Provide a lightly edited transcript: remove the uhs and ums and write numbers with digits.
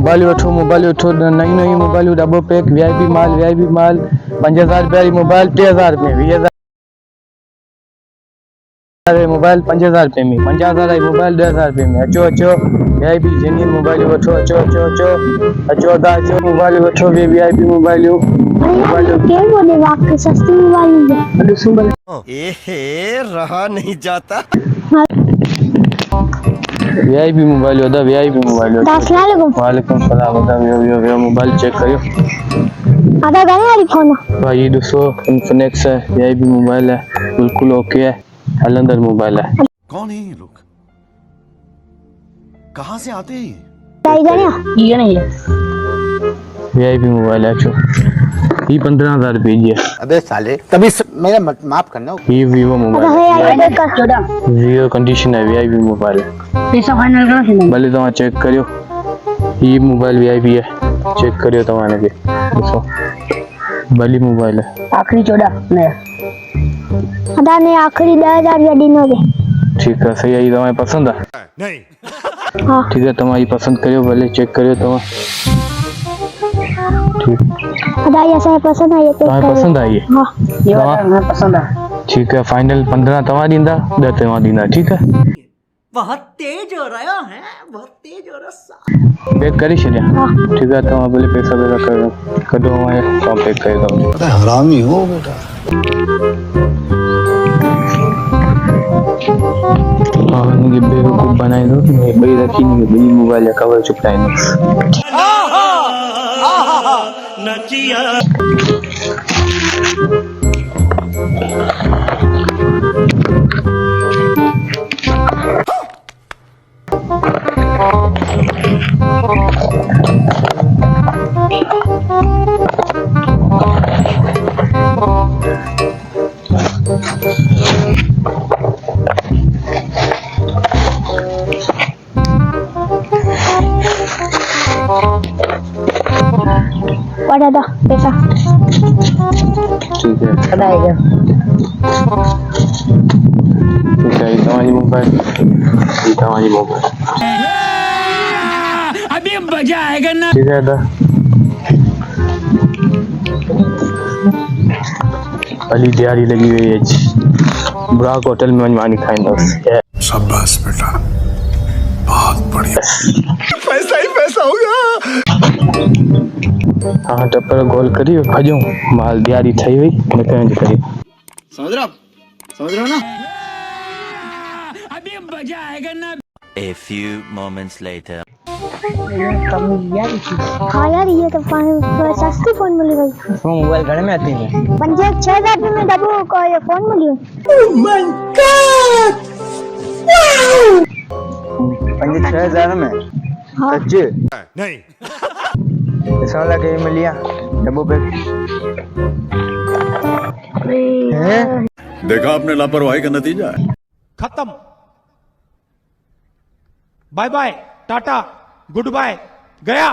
Mobile वठो नई mobile डबो पैक वीआईपी माल 5000 रुपया मोबाइल 3000 में 20000 मोबाइल 5000 रुपये में 50,000 मोबाइल 10,000 रुपये में अचो वीआईपी जेन्युइन मोबाइल वठो अचो मोबाइल वठो वीआईपी मोबाइल के बोले वाकई सस्ती मोबाइल रहा नहीं जाता। वीआईपी मोबाइल वालेकुम सलाम यो मोबाइल चेक करियो आधा गए वाली फोन भाई दोस्तों इन्फिनिक्स है वीआईपी मोबाइल है बिल्कुल ओके है हलंदर मोबाइल है। कौन है ये लोग, कहाँ से आते हैं ये नहीं है वीआईपी मोबाइल है ये 15,000 रुपये की है। अबे साले तभी मेरा माफ करना। ये वीवो मोबाइल वीवो कंडीशन है वीआईपी मोबाइल पैसा फाइनल करो भले तुम चेक करियो ये मोबाइल वीआईपी है चेक करियो तमाने के दोस्तों भली मोबाइल है आखिरी 14 नया अदा ने आखिरी 10,000 रुपया दीनो दे ठीक है सही है ये तुम्हें पसंद है नहीं हाँ ठीक है तुम्हारी पसंद करियो भले चेक करियो तुम ठीक अदा ये सब पसंद आई तुम्हें पसंद आई है हाँ ये वाला मैं पसंद है ठीक है फाइनल 15 तवा दींदा 10 तवा दींदा ठीक है बहुत तेज हो रहा है बहुत तेज हो रहा पैक करी छड़िया ठीक है तवा भले पैसा दे कर कदो मैं सब पैक कर दूं पता है हरामी हो बेटा। हां ये बेवकूफ बनाई दो कि मैं बई रखी नहीं बड़ी मोबाइल का कवर चुपटाई दो नचिया पड़ा दो पैसा ठीक है बताइए ठीक है तुम्हारी मोबाइल अभी मजा आएगा ना। ठीक है दा अली तैयारी लगी हुई है ब्राक होटल में मेहमानी खाएंगे शाबाश बेटा बहुत बढ़िया पैसा ही पैसा होगा। हाँ टप्पर गोल करी भजो माल तैयारी थई हुई निकलने जी करी समझ रहे हो ना। अभी मजा आएगा ना। A few moments later. हाँ यार ये तो सस्ती फोन मिली गई वो मोबाइल घर में आती है 5,000 रुपये में डबो को ये फोन मिली 5,000 में हाँ सच्चे नहीं ऐसा वाला के मिलिया डब्बो पे हैं देखा आपने लापरवाही का नतीजा है। खत्म bye bye tata goodbye गया